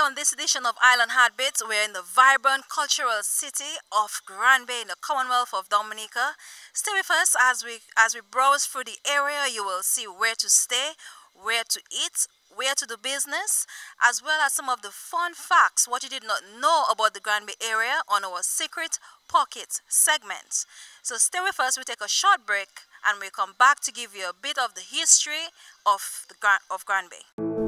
on this edition of Island Heartbeats, we're in the vibrant cultural city of Grand Bay in the Commonwealth of Dominica. Stay with us as we browse through the area. You will see where to stay, where to eat, where to do business, as well as some of the fun facts, what you did not know about the Grand Bay area on our Secret Pocket segment. So stay with us, we take a short break and we come back to give you a bit of the history of Grand Bay.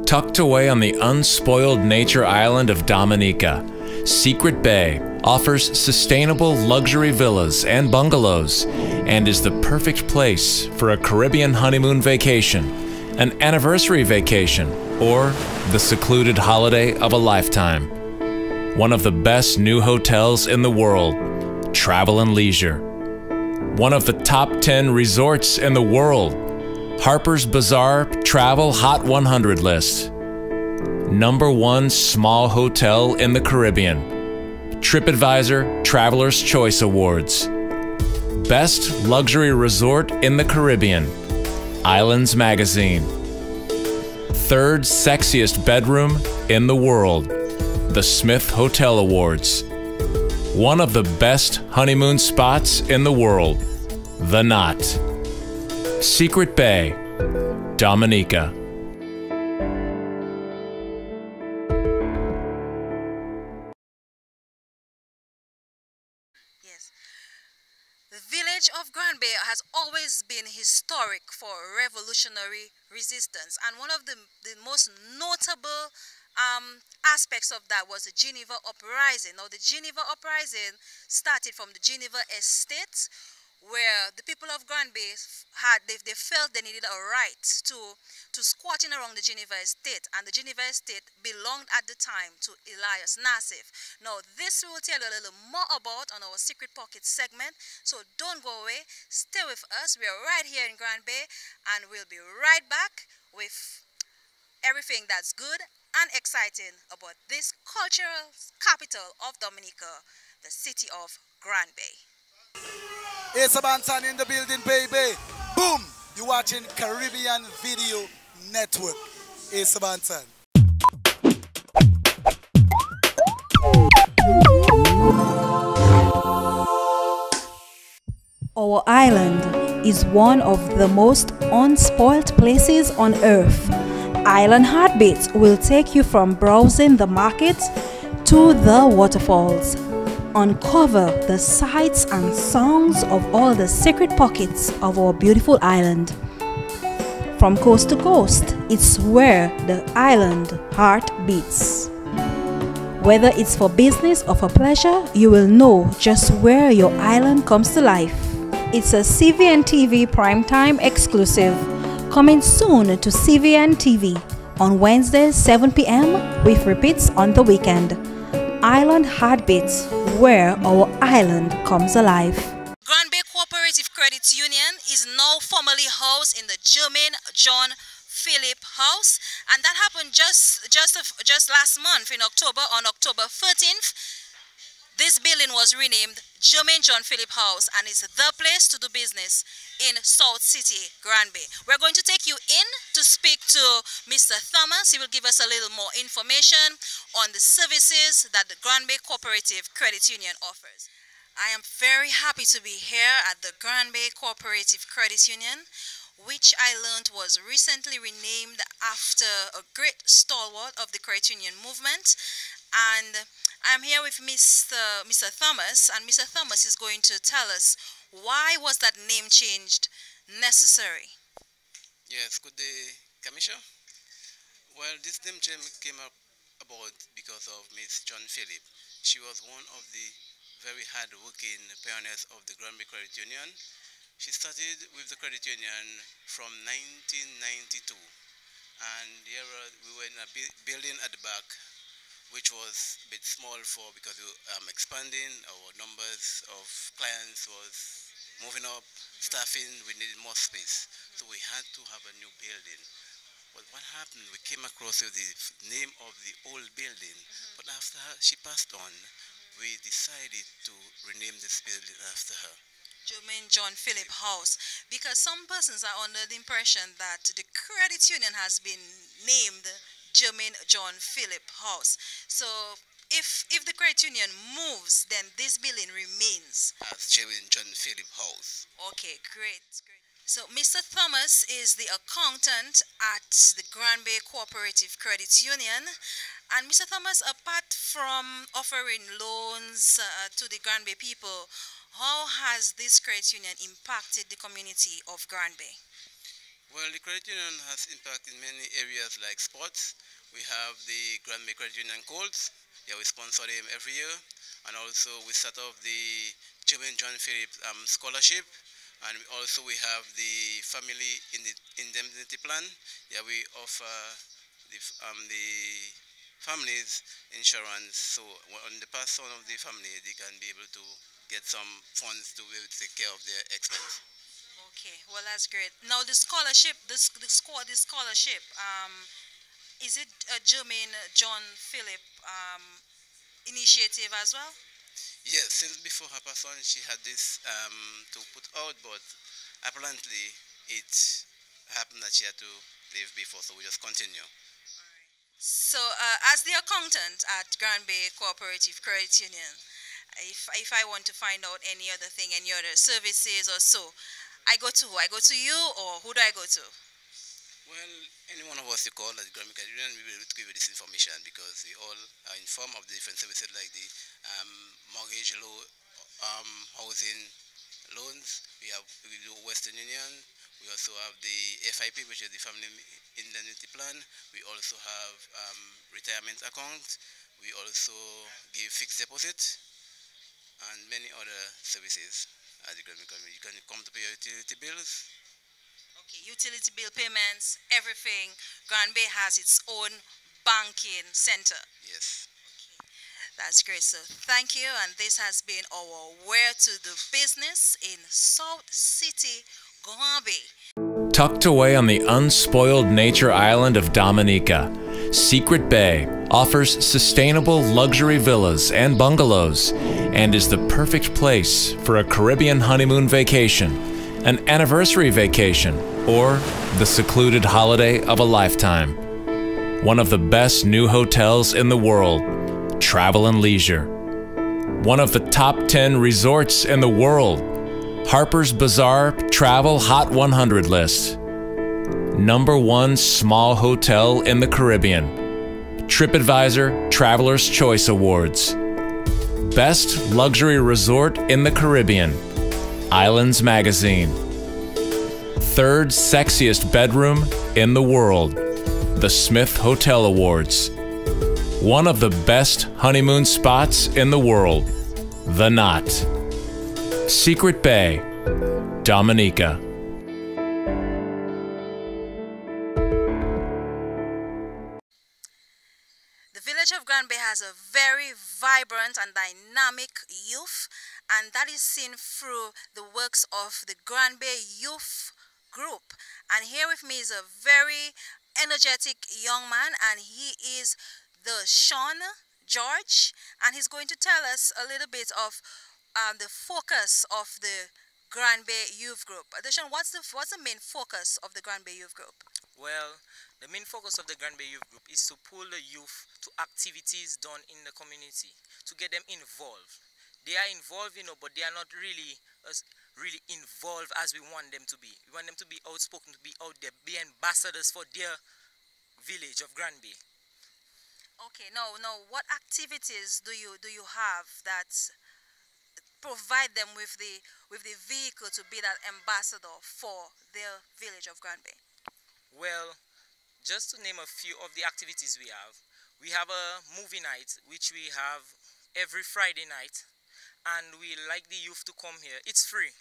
Tucked away on the unspoiled nature island of Dominica, Secret Bay offers sustainable luxury villas and bungalows and is the perfect place for a Caribbean honeymoon vacation, an anniversary vacation, or the secluded holiday of a lifetime. One of the best new hotels in the world, Travel and Leisure. One of the top 10 resorts in the world, Harper's Bazaar Travel Hot 100 list. #1 small hotel in the Caribbean. TripAdvisor Traveler's Choice Awards. Best luxury resort in the Caribbean. Islands Magazine. 3rd sexiest bedroom in the world. The Smith Hotel Awards. One of the best honeymoon spots in the world. The Knot. Secret Bay, Dominica. Yes. The village of Grand Bay has always been historic for revolutionary resistance, and one of the most notable aspects of that was the Geneva Uprising. Now, the Geneva Uprising started from the Geneva Estate, where the people of Grand Bay they felt they needed a right to squatting around the Geneva Estate, and the Geneva Estate belonged at the time to Elias Nassif. Now, this we will tell you a little more about on our Secret Pocket segment, so don't go away, stay with us. We are right here in Grand Bay, and we'll be right back with everything that's good and exciting about this cultural capital of Dominica, the city of Grand Bay. It's a Bantan in the building, baby. Boom! You're watching Caribbean Video Network. It's a Bantan. Our island is one of the most unspoiled places on earth. Island Heartbeats will take you from browsing the markets to the waterfalls. Uncover the sights and sounds of all the secret pockets of our beautiful island. From coast to coast, it's where the island heart beats. Whether it's for business or for pleasure, you will know just where your island comes to life. It's a CVN TV primetime exclusive, coming soon to CVN TV on Wednesdays 7 p.m. with repeats on the weekend. Island Heartbeats, where our island comes alive. Grand Bay Cooperative Credit Union is now formally housed in the Jermaine John Philip House, and that happened just last month in October. On October 13th, this building was renamed Jermaine John Philip House and is the place to do business in South City, Grand Bay. We're going to take you in to speak to Mr. Thomas. He will give us a little more information on the services that the Grand Bay Cooperative Credit Union offers. I am very happy to be here at the Grand Bay Cooperative Credit Union, which I learned was recently renamed after a great stalwart of the credit union movement. And I'm here with Mr. Thomas, and Mr. Thomas is going to tell us why was that name changed necessary. Yes, good day, Kamisha. Well, this name change came up about because of Miss John Philip. She was one of the very hard-working pioneers of the Grand Bay Credit Union. She started with the credit union from 1992, and here we were in a building at the back, which was a bit small because we were expanding. Our numbers of clients was moving up, staffing, we needed more space. So we had to have a new building. But what happened, we came across with the name of the old building, but after she passed on, we decided to rename this building after her. Jermaine John Philip House, because some persons are under the impression that the credit union has been named German John Philip House. So if the credit union moves, then this building remains. As German John Philip House. Okay, great, great. So Mr. Thomas is the accountant at the Grand Bay Cooperative Credit Union. And Mr. Thomas, apart from offering loans to the Grand Bay people, how has this credit union impacted the community of Grand Bay? Well, the credit union has impact in many areas like sports. We have the Grand Bay Credit Union Colts. Yeah, we sponsor them every year. And also we set up the German John Philip Scholarship. And also we have the family indemnity plan. Yeah, we offer the families insurance. So on the person of the family, they can be able to get some funds to be able to take care of their expense. Okay, well that's great. Now the scholarship, the scholarship, is it a German John Philip initiative as well? Yes, since before her person, she had this to put out, but apparently it happened that she had to leave before, so we just continue. So, as the accountant at Grand Bay Cooperative Credit Union, if I want to find out any other thing, any other services or so, I go to who? I go to you, or who do I go to? Well, any one of us you call at the Grand Bay Credit Union, we will be able to give you this information because we all are informed of the different services like the mortgage loan, housing loans. We do Western Union. We also have the FIP, which is the Family Indemnity Plan. We also have retirement account. We also give fixed deposit and many other services at the Grand Bay Credit Union. You can come to pay your utility bills. Okay, utility bill payments, everything. Grand Bay has its own banking center. Yes. That's great. So thank you, and this has been our Where to the Business in South City, Grand Bay. Tucked away on the unspoiled nature island of Dominica, Secret Bay offers sustainable luxury villas and bungalows and is the perfect place for a Caribbean honeymoon vacation, an anniversary vacation, or the secluded holiday of a lifetime. One of the best new hotels in the world, Travel and Leisure. One of the top 10 resorts in the world, Harper's Bazaar Travel Hot 100 list. #1 small hotel in the Caribbean. TripAdvisor Traveler's Choice Awards. Best luxury resort in the Caribbean, Islands Magazine. 3rd sexiest bedroom in the world, the Smith Hotel Awards. One of the best honeymoon spots in the world, The Knot. Secret Bay, Dominica. The village of Grand Bay has a very vibrant and dynamic youth, and that is seen through the works of the Grand Bay Youth Group. And here with me is a very energetic young man, and he is the Sean George, and he's going to tell us a little bit of the focus of the Grand Bay Youth Group. Sean, what's the main focus of the Grand Bay Youth Group? Well, the main focus of the Grand Bay Youth Group is to pull the youth to activities done in the community, to get them involved. They are involved, but they are not really involved as we want them to be. We want them to be outspoken, to be out there, be ambassadors for their village of Grand Bay. Okay, now, what activities do you have that provide them with the vehicle to be that ambassador for their village of Grand Bay? Well, just to name a few of the activities we have a movie night which we have every Friday night, and we like the youth to come here. It's free.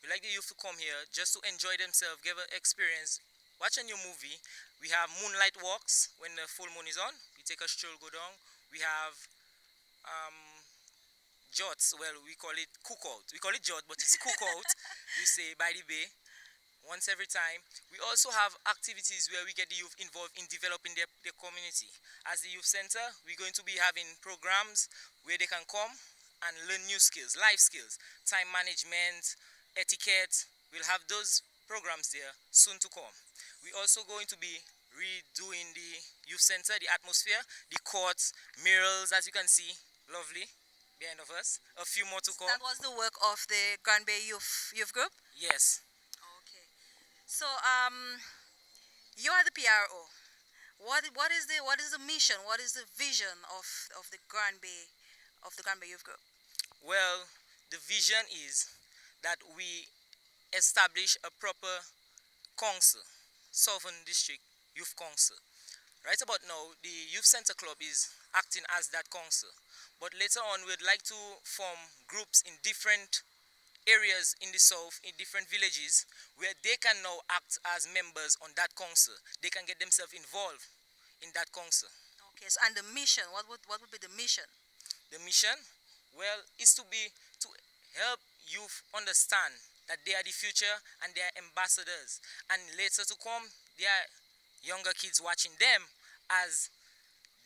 We like the youth to come here just to enjoy themselves, give an experience, watch a new movie. We have moonlight walks when the full moon is on. We take a stroll, go down. We have jots. Well, we call it cookout. We call it jot, but it's cookout. We say by the bay once every time. We also have activities where we get the youth involved in developing their community. As the youth center, we're going to be having programs where they can come and learn new skills, life skills, time management, etiquette. We'll have those programs there soon to come. We're also going to be redoing the youth center, the atmosphere, the courts, murals, as you can see, lovely behind of us. A few more to come. That was the work of the Grand Bay Youth Group? Yes. Okay. So you are the PRO. What is the mission? What is the vision of the Grand Bay Youth Group? Well, the vision is that we establish a proper council, Southern District Youth Council. Right about now, the Youth Center Club is acting as that council. But later on, we'd like to form groups in different areas in the south, in different villages, where they can now act as members on that council. They can get themselves involved in that council. Okay, so, and the mission, what would be the mission? The mission, well, is to help youth understand that they are the future and they are ambassadors. And later to come, there are younger kids watching them as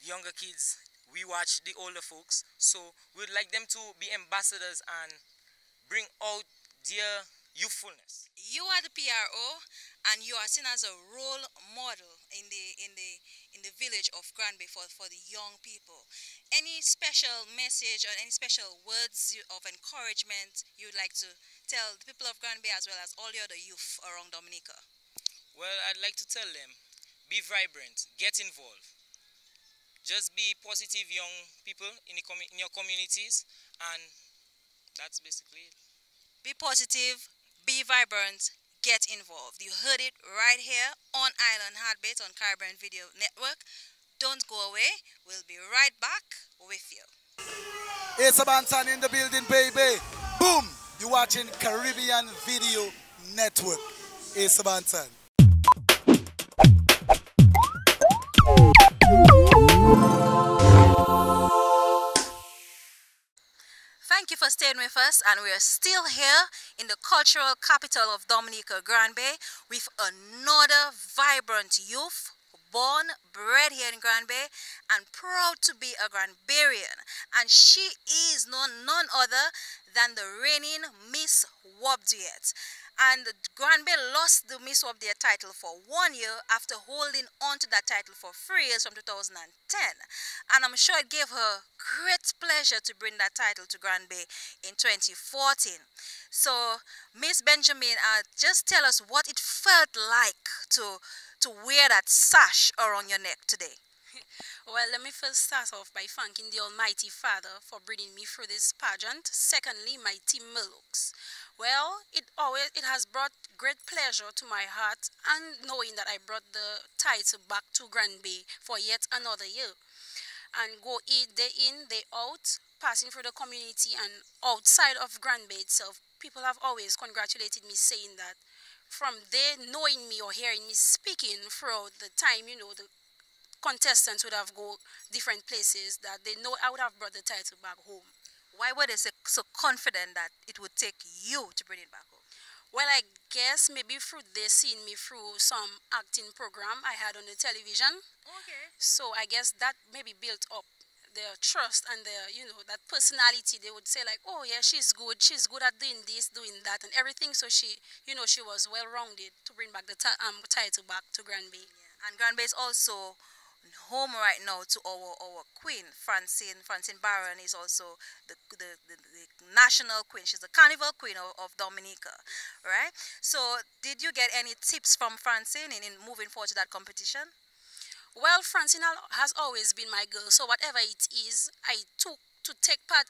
younger kids. We watch the older folks, so we'd like them to be ambassadors and bring out their youthfulness. You are the PRO, and you are seen as a role model in the village of Granby for the young people. Any special message or any special words of encouragement you'd like to tell the people of Granby as well as all the other youth around Dominica? Well, I'd like to tell them, be vibrant, get involved. Just be positive young people in your communities, and that's basically it. Be positive, be vibrant, get involved. You heard it right here on Island Heartbeat on Caribbean Video Network. Don't go away. We'll be right back with you. It's a Bantan in the building, baby. Boom! You're watching Caribbean Video Network. It's a Bantan. Thank you for staying with us, and we are still here in the cultural capital of Dominica, Grand Bay, with another vibrant youth, born, bred here in Grand Bay, and proud to be a Granbarian. And she is none other than the reigning Miss Wobdiet. And Grand Bay lost the Miss Wobdiet title for 1 year after holding on to that title for 3 years from 2010. And I'm sure it gave her great pleasure to bring that title to Grand Bay in 2014. So, Miss Benjamin, just tell us what it felt like to wear that sash around your neck today. Well, let me first start off by thanking the Almighty Father for bringing me through this pageant. Secondly, my team Milooks. Well, it has brought great pleasure to my heart, and knowing that I brought the title back to Grand Bay for yet another year. And go day in, day out, passing through the community and outside of Grand Bay itself, people have always congratulated me, saying that from there, knowing me or hearing me speaking throughout the time, you know, the contestants would have go different places, that they know I would have brought the title back home. Why were they so confident that it would take you to bring it back home? Well, I guess maybe through they seen me through some acting program I had on the television. Okay. So I guess that maybe built up their trust and their, you know, that personality. They would say like, oh yeah, she's good at doing this, doing that and everything. So she, you know, she was well-rounded to bring back the title back to Grand Bay. Yeah. And Grand Bay is also home right now to our queen, Francine Barron is also the national queen. She's the carnival queen of Dominica, right? So did you get any tips from Francine in moving forward to that competition? Well, Francine has always been my girl, so whatever it is, I took to take part.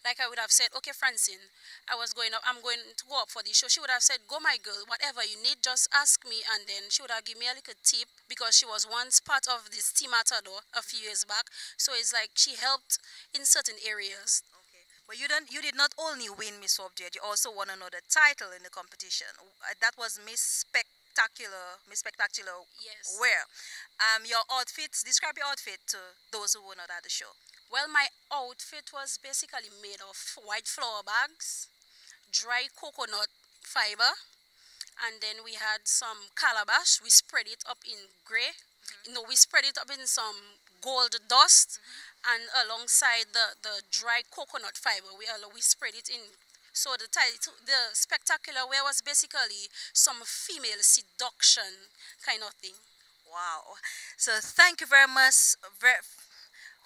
Like I would have said, okay, Francine, I'm going to go up for this show. She would have said, go my girl, whatever you need, just ask me. And then she would have given me a little tip, because she was once part of this Team Matador a few years back. So it's like she helped in certain areas. Okay. But you did not only win Miss Wobdiet, you also won another title in the competition. That was Miss Spectacular. Yes. Where? Your outfits, describe your outfit to those who were not at the show. Well, my outfit was basically made of white flour bags, dry coconut fiber, and then we had some calabash. We spread it up in grey. You know, we spread it up in some gold dust, and alongside the dry coconut fiber, we spread it in. So the spectacular wear was basically some female seduction kind of thing. Wow. So thank you very much.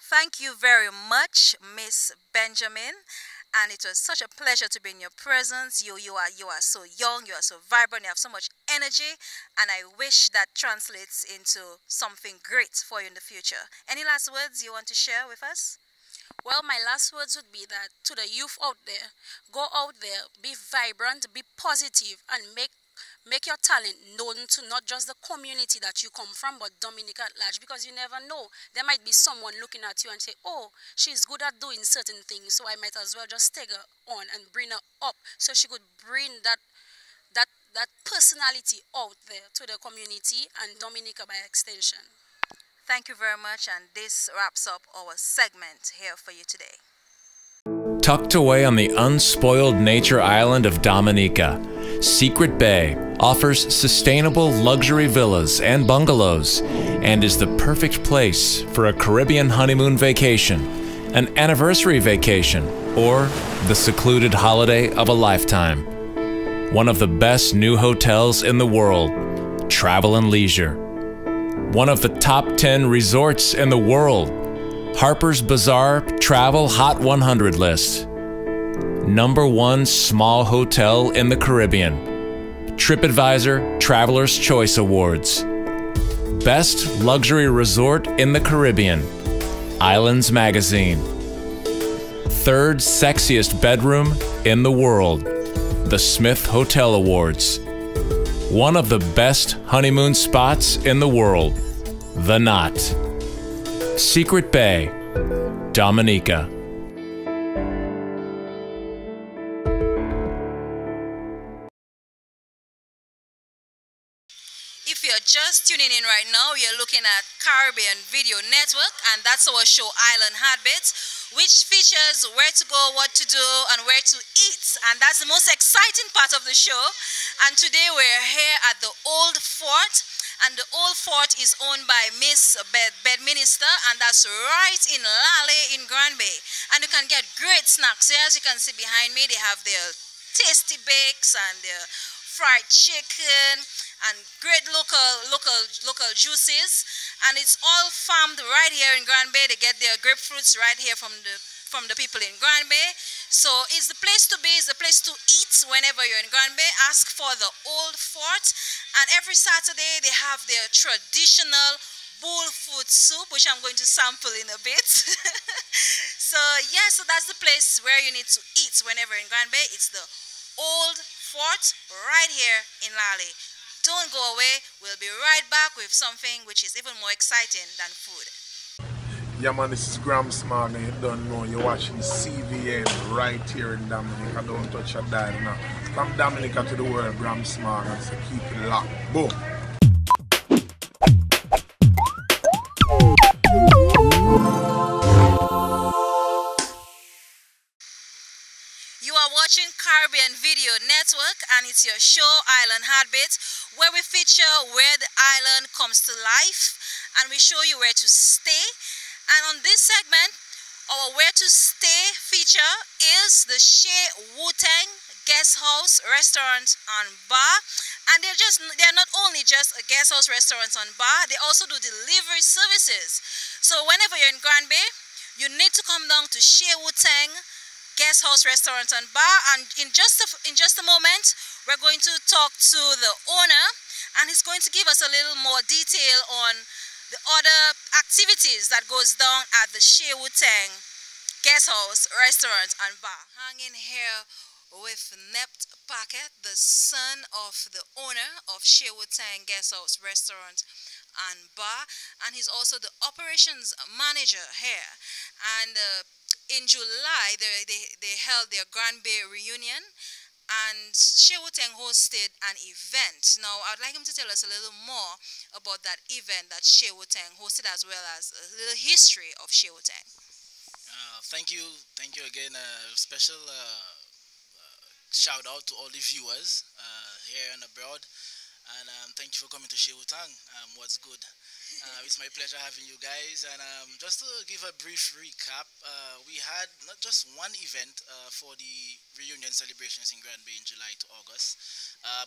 Thank you very much, Miss Benjamin. And it was such a pleasure to be in your presence. You are so young, you are so vibrant, you have so much energy, and I wish that translates into something great for you in the future. Any last words you want to share with us? Well, my last words would be that to the youth out there, go out there, be vibrant, be positive, and make your talent known to not just the community that you come from, but Dominica at large, because you never know. There might be someone looking at you and say, oh, she's good at doing certain things, so I might as well just take her on and bring her up so she could bring that personality out there to the community and Dominica by extension. Thank you very much, and this wraps up our segment here for you today. Tucked away on the unspoiled nature island of Dominica, Secret Bay offers sustainable luxury villas and bungalows and is the perfect place for a Caribbean honeymoon vacation, an anniversary vacation, or the secluded holiday of a lifetime. One of the best new hotels in the world, Travel and Leisure. One of the top 10 resorts in the world, Harper's Bazaar Travel Hot 100 list. #1 small hotel in the Caribbean. TripAdvisor Traveler's Choice Awards. Best luxury resort in the Caribbean. Islands Magazine. 3rd sexiest bedroom in the world. The Smith Hotel Awards. One of the best honeymoon spots in the world. The Knot. Secret Bay, Dominica. If you're just tuning in right now, you're looking at Caribbean Video Network, and that's our show Island Heartbeats, which features where to go, what to do, and where to eat. And that's the most exciting part of the show. And today we're here at the Old Fort, and the Old Fort is owned by Miss Bedminster, and that's right in Lale in Grand Bay. And you can get great snacks. So as you can see behind me, they have their tasty bakes and their fried chicken and great local juices, and it's all farmed right here in Grand Bay. They get their grapefruits right here from the people in Grand Bay. So it's the place to be, it's the place to eat whenever you're in Grand Bay. Ask for the Old Fort, and every Saturday they have their traditional bull food soup, which I'm going to sample in a bit. So yeah, so that's the place where you need to eat whenever in Grand Bay. It's the Old Fort right here in Lale. Don't go away. We'll be right back with something which is even more exciting than food. Yeah man, this is Gram Smart, and you don't know, you're watching CVN right here in Dominica. Don't touch a dial now. From Dominica to the world, Gram Smart, and so keep it locked. Boom. You are watching Caribbean Video Network, and it's your show Island Heartbeats, where we feature where the island comes to life, and we show you where to stay. And on this segment, our where to stay feature is the Shea Wu-Tang Guest House Restaurant and Bar. And they're not only just a guest house restaurant and bar, they also do delivery services. So whenever you're in Grand Bay, you need to come down to Shea Wu-Tang Guest House Restaurant and Bar, and in just a moment we're going to talk to the owner, and he's going to give us a little more detail on the other activities that goes down at the Shea Wu-Tang Guest House Restaurant and Bar. Hanging here with Nept Packet, the son of the owner of Shea Wu-Tang Guest House Restaurant and Bar, and he's also the operations manager here. And in July, they held their Grand Bay reunion, and Shea Wu-Tang hosted an event. Now, I'd like him to tell us a little more about that event that Shea Wu-Tang hosted, as well as a little history of Shea Wu-Tang. Thank you again. Special shout out to all the viewers here and abroad, and thank you for coming to Shea Wu-Tang. What's good? It's my pleasure having you guys. And just to give a brief recap, we had not just one event for the reunion celebrations in Grand Bay in July to August,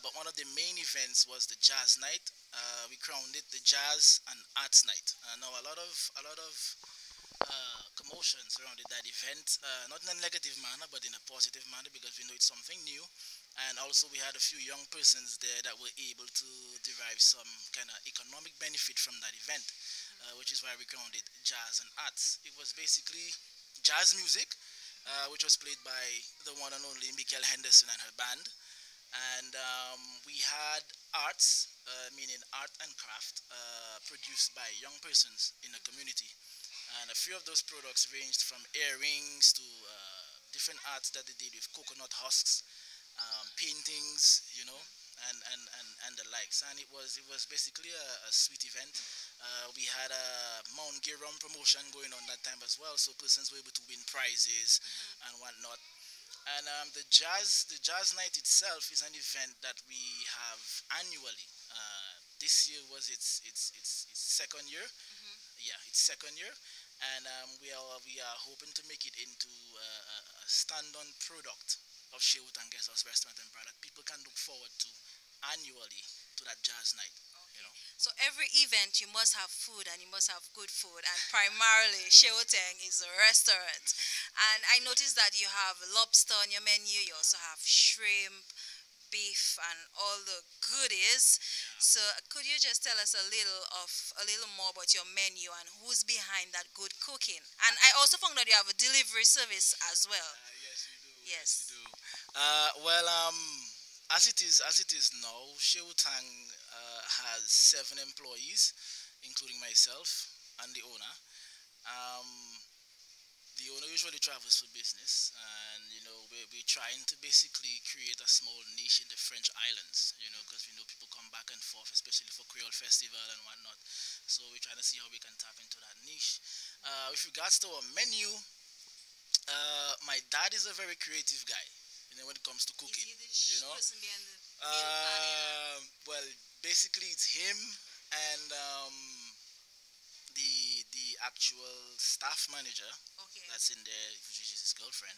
but one of the main events was the Jazz Night. We crowned it the Jazz and Arts Night. Now a lot of commotion surrounded that event, not in a negative manner, but in a positive manner because we know it's something new. And also we had a few young persons there that were able to derive some kind of economic benefit from that event, which is why we crowned it Jazz and Arts. It was basically jazz music, which was played by the one and only Michael Henderson and her band. And we had arts, meaning art and craft, produced by young persons in the community. And a few of those products ranged from earrings to different arts that they did with coconut husks, paintings, and the likes. And it was basically a sweet event. We had a Mount Gearum promotion going on that time as well, so persons were able to win prizes and whatnot. And the jazz night itself is an event that we have annually. This year was its second year. Yeah, its second year, and we are hoping to make it into a stand-on product of Shewtown Guest House Restaurant and Bar that people can look forward to annually to that jazz night. So every event you must have food and you must have good food, and primarily Shewtown is a restaurant. And I noticed that you have lobster on your menu, you also have shrimp, beef and all the goodies. So could you just tell us a little more about your menu and who's behind that good cooking? And I also found that you have a delivery service as well. Yes, we do. Yes. We do. Well, as it is now, Shewtown has 7 employees, including myself and the owner. The owner usually travels for business, and we're trying to basically create a small niche in the French islands, because we know people come back and forth, especially for Creole Festival and whatnot. So we're trying to see how we can tap into that niche. With regards to our menu, my dad is a very creative guy, when it comes to cooking. Is he the person behind the meal planning? Well, basically it's him and the actual staff manager that's in there, which is his girlfriend,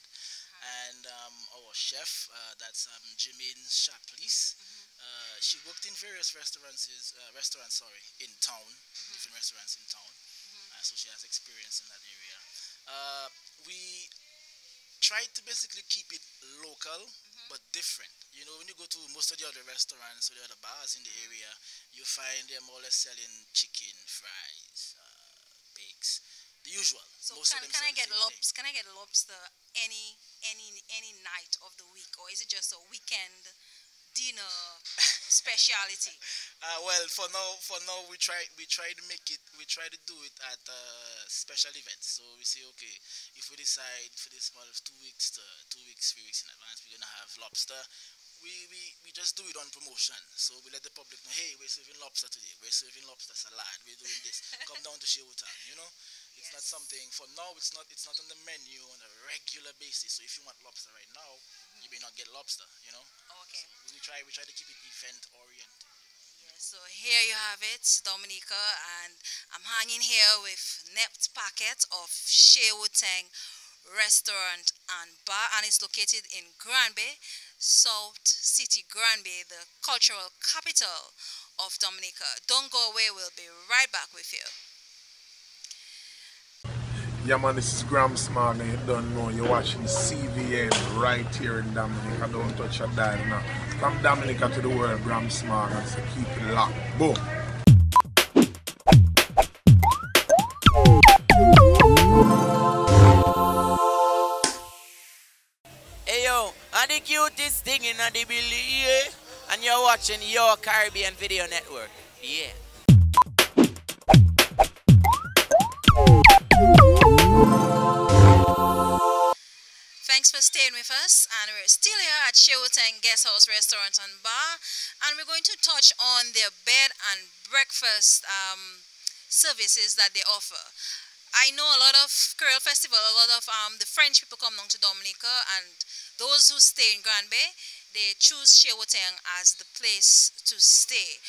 and our chef, that's Jermaine Chaplis. She worked in various restaurants in town, different restaurants in town, so she has experience in that area. We tried to basically keep it local but different. When you go to most of the other restaurants or the other bars in the area, you find them more or less selling chicken, fries, bakes, the usual. So can I get lobster any night of the week, or is it just a weekend dinner speciality? Well, for now we try to do it at special events. So we say, okay, if we decide for this month, 2 weeks, 3 weeks in advance, we're gonna have lobster. We just do it on promotion. So we let the public know, hey, we're serving lobster today. We're serving lobster salad. We're doing this. Come down to Shewtown. It's not something, for now it's not on the menu on a regular basis. So if you want lobster right now, you may not get lobster, Okay. So we try to keep it event oriented. So here you have it, Dominica, and I'm hanging here with next packet of Shewtown Restaurant and Bar, and it's located in Grand Bay, South City, Grand Bay, the cultural capital of Dominica. Don't go away, we'll be right back with you. Yeah man, this is Grams man, you don't know, you're watching CVN right here in Dominica. Don't touch a dial now. From Dominica to the world, Grams man, so keep it locked. Boom. Hey yo, I'm the cutest thing in the building, and you're watching your Caribbean Video Network. Yeah. Thanks for staying with us, and we're still here at Shewtown Guest House Restaurant and Bar, and we're going to touch on their bed and breakfast services that they offer. I know a lot of Creole Festival, a lot of the French people come down to Dominica, and those who stay in Grand Bay, they choose Shewtown as the place to stay.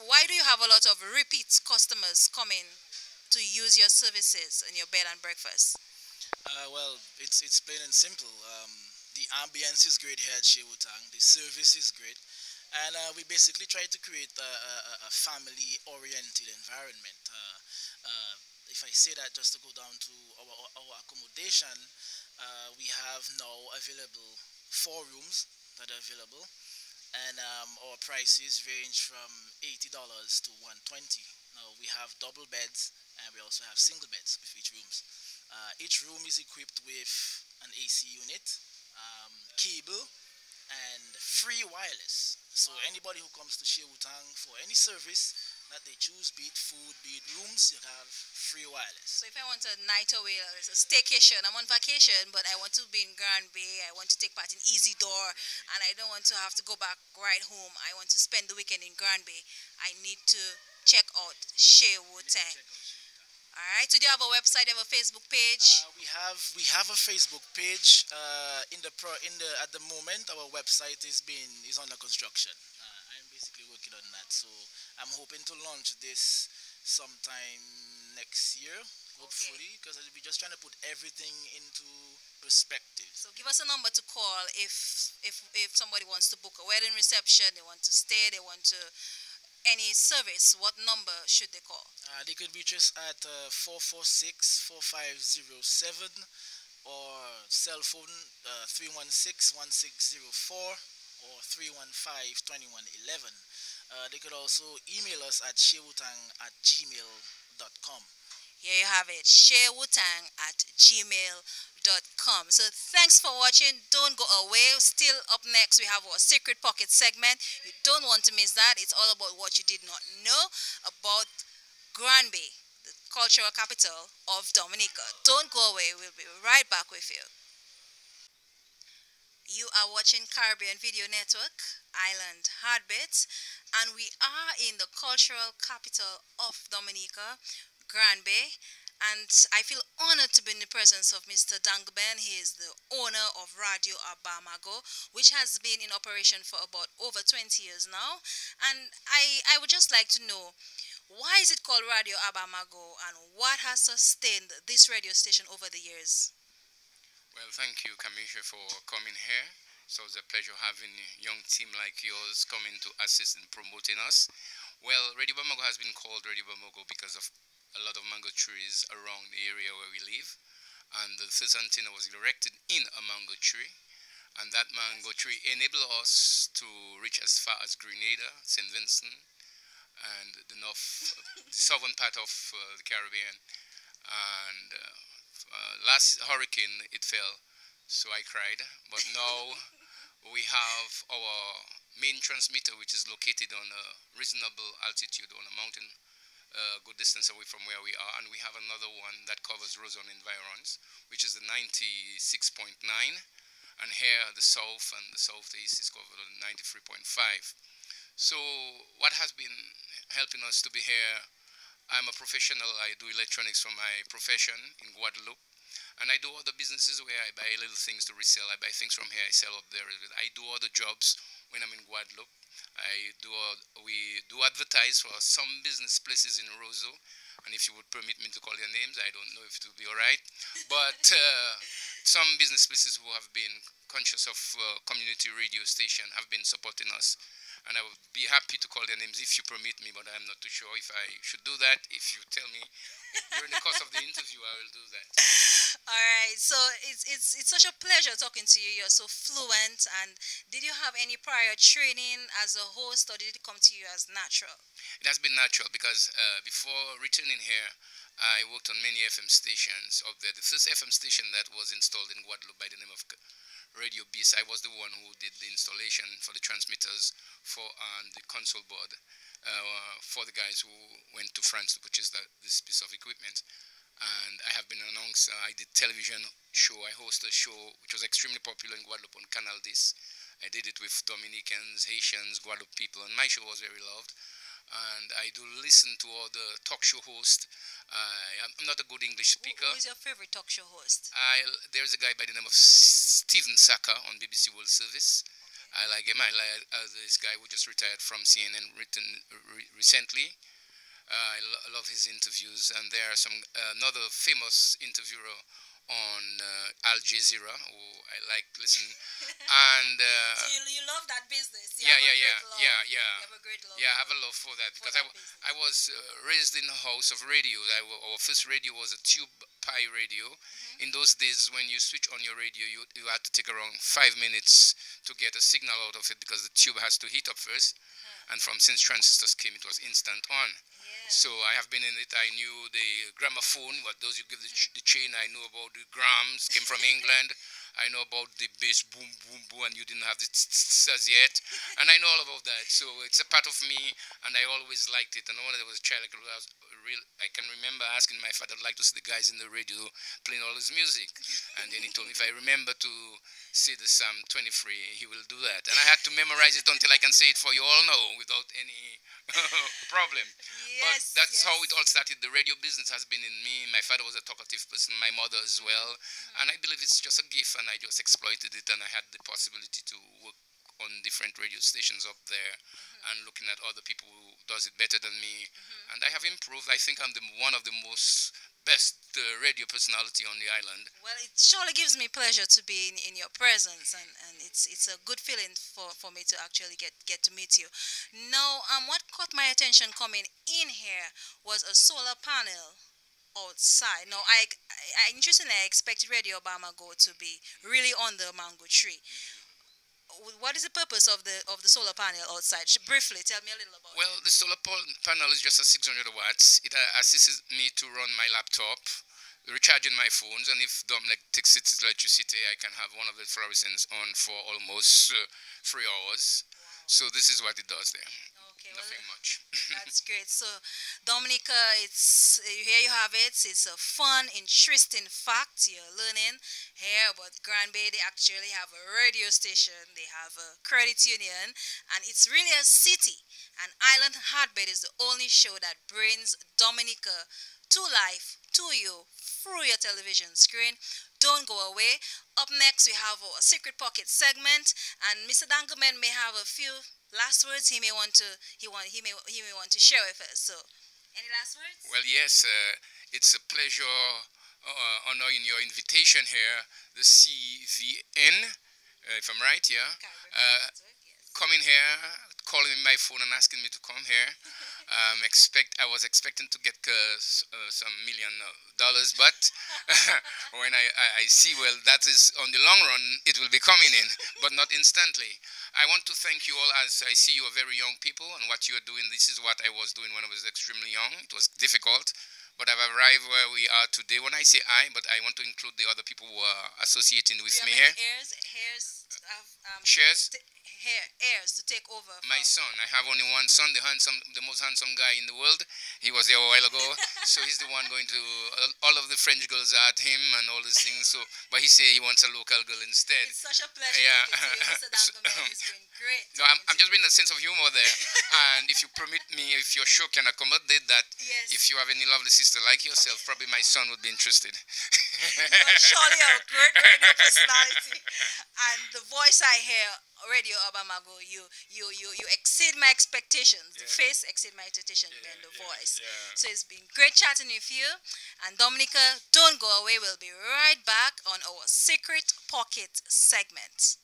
why do you have a lot of repeat customers coming to use your services in your bed and breakfast? Well, it's plain and simple. The ambience is great here at Shewutang. The service is great, and we basically try to create a family-oriented environment. If I say that, just to go down to our accommodation, we have now available 4 rooms that are available, and our prices range from $80 to $120. Now we have double beds, and we also have single beds with each room is equipped with an AC unit, cable, and free wireless. So anybody who comes to Shewutang for any service that they choose, be it food, be it rooms, you have free wireless. So if I want a night away, it's a staycation, I'm on vacation, but I want to be in Grand Bay, I want to take part in Easy Door, and I don't want to have to go back right home. I want to spend the weekend in Grand Bay. I need to check out Shewutang. All right. So do you have a website? Do you have a Facebook page? We have a Facebook page. At the moment, our website is under construction. I'm basically working on that. So I'm hoping to launch this sometime next year, hopefully, because we're just trying to put everything into perspective. So give us a number to call if somebody wants to book a wedding reception, they want to stay, they want to any service. What number should they call? They could reach us at 446-4507 or cell phone 316-1604 or 315-2111. They could also email us at shewutang@gmail.com. Here you have it, shewutang@gmail.com. So thanks for watching. Don't go away. Still up next, we have our Secret Pocket segment. You don't want to miss that. It's all about what you did not know about Grand Bay, the cultural capital of Dominica. Don't go away. We'll be right back with you. You are watching Caribbean Video Network, Island Heartbeats, and we are in the cultural capital of Dominica, Grand Bay, and I feel honored to be in the presence of Mr. Dangben. He is the owner of Radio Abamago, which has been in operation for about over 20 years now. And I would just like to know, why is it called Radio Abamago, and what has sustained this radio station over the years? Well, thank you, Kamisha, for coming here. So it's a pleasure having a young team like yours coming to assist in promoting us. Well, Radio Bamago has been called Radio Bamago because of a lot of mango trees around the area where we live. And the first antenna was erected in a mango tree. And that mango tree enabled us to reach as far as Grenada, St. Vincent, and the southern part of the Caribbean. And last hurricane, it fell, so I cried. But now we have our main transmitter, which is located on a reasonable altitude on a mountain, good distance away from where we are. And we have another one that covers Roseau environs, which is the 96.9. And here the south and the southeast is covered on 93.5. So what has been helping us to be here, I'm a professional. I do electronics for my profession in Guadeloupe. And I do other businesses where I buy little things to resell. I buy things from here, I sell up there. I do other jobs when I'm in Guadeloupe. We do advertise for some business places in Roseau. And if you would permit me to call their names, I don't know if it will be all right. But some business places who have been conscious of community radio station have been supporting us. And I would be happy to call their names if you permit me, but I'm not too sure if I should do that. If you tell me during the course of the interview, I will do that. All right. So it's such a pleasure talking to you. You're so fluent. And did you have any prior training as a host, or did it come to you as natural? It has been natural because before returning here, I worked on many FM stations up there. The first FM station that was installed in Guadeloupe by the name of Radio Beast, I was the one who did the installation for the transmitters and the console board for the guys who went to France to purchase this piece of equipment. And I have been an announcer. I did television show. I hosted a show which was extremely popular in Guadeloupe on Canal 10. I did it with Dominicans, Haitians, Guadeloupe people, and my show was very loved. And I do listen to all the talk show hosts. I'm not a good English speaker. Who is your favorite talk show host? There's a guy by the name of Stephen Saka on BBC World Service. I like him. I like this guy who just retired from CNN recently. I love his interviews, and there are some another famous interviewer on Al Jazeera who I like listening. And so you love that business. You have a great love. Yeah, I have a love for that because I was raised in a house of radio. Our first radio was a tube pie radio. In those days, when you switch on your radio, you had to take around 5 minutes to get a signal out of it because the tube has to heat up first. And since transistors came, it was instant on. So I have been in it. I knew the gramophone, what those you give the chain. I knew about the grams, came from England. I know about the bass boom, boom, boom, and you didn't have the as yet. And I know all about that. So it's a part of me, and I always liked it. And when I was a child, I can remember asking my father, I'd like to see the guys in the radio playing all his music. And then he told me if I remember to say the Psalm 23, he will do that. And I had to memorize it until I can say it for you all now without any problem. But that's how it all started. The radio business has been in me. My father was a talkative person, my mother as well. And I believe it's just a gift, and I just exploited it, and I had the possibility to work on different radio stations up there and looking at other people who does it better than me. And I have improved. I think I'm one of the best radio personality on the island. Well, it surely gives me pleasure to be in your presence, and it's a good feeling for me to actually get to meet you. Now, what caught my attention coming in here was a solar panel outside. Now, I interestingly, I expected Radio Bamako to be really on the mango tree. What is the purpose of the solar panel outside? Briefly, tell me a little about it. Well, the solar panel is just a 600 watts. It assists me to run my laptop, recharging my phones, and if Dominica takes its electricity, I can have one of the fluorescents on for almost 3 hours. Wow. So this is what it does there. Okay, nothing much. That's great. So, Dominica, here you have it. It's a fun, interesting fact you're learning here about Grand Bay. They actually have a radio station. They have a credit union, and it's really a city. And Island Heartbeat is the only show that brings Dominica to life, to you, through your television screen. Don't go away. Up next, we have our Secret Pocket segment, and Mr. Dangelman may have a few last words he may want to share with us. So, any last words? Well, yes, it's a pleasure honoring your invitation here. The CVN, if I'm right, yeah. Coming here, calling me my phone and asking me to come here. I was expecting to get some $1 million, but when I see, well, that is on the long run, it will be coming in, but not instantly. I want to thank you all, as I see you are very young people, and what you are doing, this is what I was doing when I was extremely young. It was difficult, but I've arrived where we are today. When I say I, but I want to include the other people who are associating with me here. Heirs to take over. My son. I have only one son, the most handsome guy in the world. He was there a while ago, so he's the one going to. All of the French girls are at him and all these things. So, but he said he wants a local girl instead. It's such a pleasure. Yeah. Mr. Dangelman. It's been great. No, I'm just bringing a sense of humor there. And if you permit me, if your show can accommodate that, yes. If you have any lovely sister like yourself, probably my son would be interested. You're surely a great radio personality, and the voice I hear, Radio Bamako, you exceed my expectations. The face exceed my expectations, and the voice. Yeah. So it's been great chatting with you. And Dominica, don't go away. We'll be right back on our Secret Pocket segment.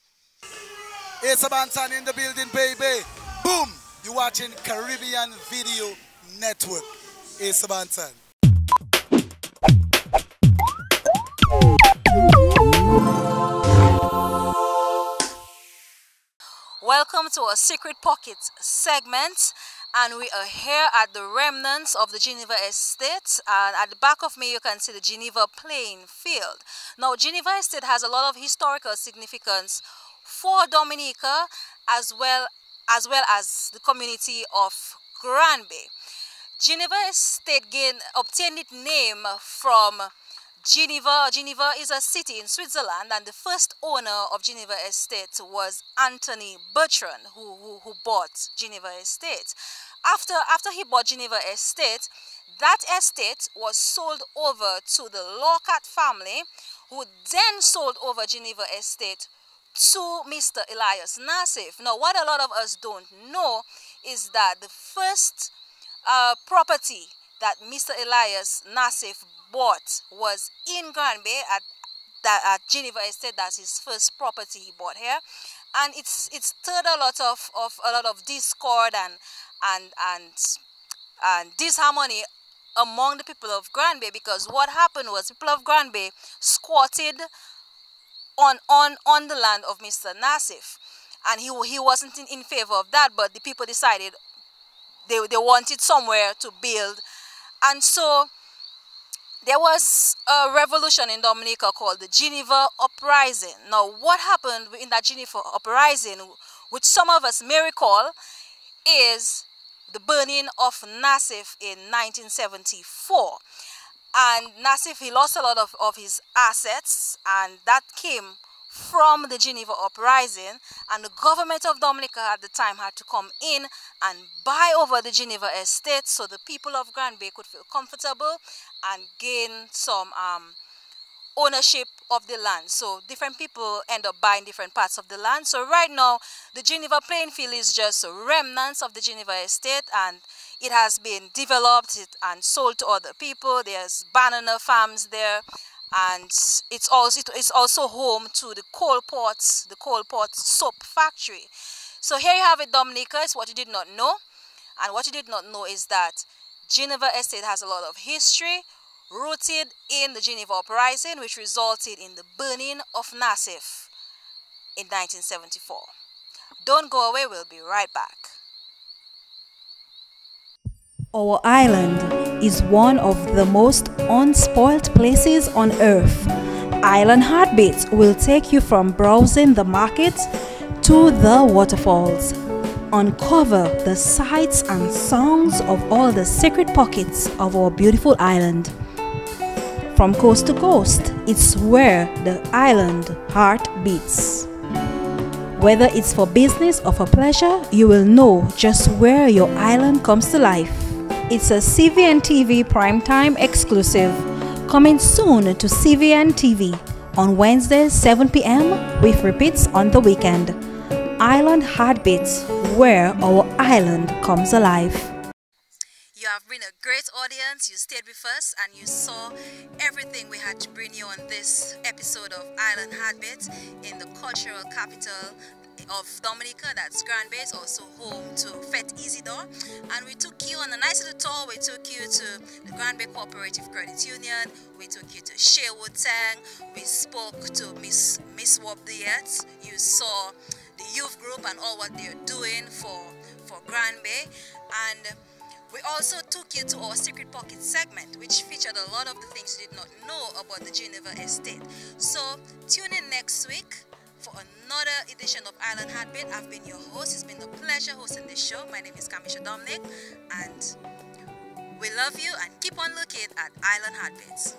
It's a Bantan in the building, baby. Boom! You're watching Caribbean Video Network. It's a Bantan. Welcome to our Secret Pocket segment, and we are here at the remnants of the Geneva Estate, and at the back of me you can see the Geneva playing field. Now, Geneva Estate has a lot of historical significance for Dominica as well as the community of Grand Bay. Geneva Estate obtained its name from Geneva. Geneva is a city in Switzerland, and the first owner of Geneva Estate was Anthony Bertrand, who bought Geneva Estate. After he bought Geneva Estate, that estate was sold over to the Lockhart family, who then sold over Geneva Estate to Mr. Elias Nassif. Now, what a lot of us don't know is that the first property that Mr. Elias Nassif bought was in Grand Bay at Geneva Estate. That's his first property he bought here, and it's stirred a lot of discord and disharmony among the people of Grand Bay, because what happened was people of Grand Bay squatted on the land of Mr. Nassif, and he wasn't in favor of that, but the people decided they wanted somewhere to build, and so there was a revolution in Dominica called the Geneva Uprising. Now, what happened in that Geneva Uprising, which some of us may recall, is the burning of Nassif in 1974. And Nassif, he lost a lot of his assets, and that came from the Geneva Uprising, and the government of Dominica at the time had to come in and buy over the Geneva estate so the people of Grand Bay could feel comfortable and gain some ownership of the land. So different people end up buying different parts of the land. So right now, the Geneva playing field is just remnants of the Geneva estate, and it has been developed and sold to other people. There's banana farms there, and it's also home to the coal port soap factory. So here you have it, Dominica. It's what you did not know, and what you did not know is that Geneva estate has a lot of history rooted in the Geneva Uprising, which resulted in the burning of Nassif in 1974. Don't go away, we'll be right back. Our island is one of the most unspoiled places on earth. Island Heartbeats will take you from browsing the markets to the waterfalls. Uncover the sights and sounds of all the secret pockets of our beautiful island. From coast to coast, it's where the island heart beats. Whether it's for business or for pleasure, you will know just where your island comes to life. It's a CVN TV primetime exclusive, coming soon to CVN TV on Wednesdays 7 p.m. with repeats on the weekend. Island Heartbeats, where our island comes alive. You have been a great audience. You stayed with us and you saw everything we had to bring you on this episode of Island Heartbeats in the cultural capital of Dominica. That's Grand Bay. It's also home to Fet Isidore. And we took you on a nice little tour. We took you to the Grand Bay Cooperative Credit Union. We took you to Sherwood Tang. We spoke to Miss Wobdiet. You saw the youth group and all what they're doing for Grand Bay. And we also took you to our Secret Pocket segment, which featured a lot of the things you did not know about the Geneva estate. So tune in next week for another edition of Island Heartbeat. I've been your host. It's been a pleasure hosting this show. My name is Kamisha Dominic, and we love you, and keep on looking at Island Heartbeats.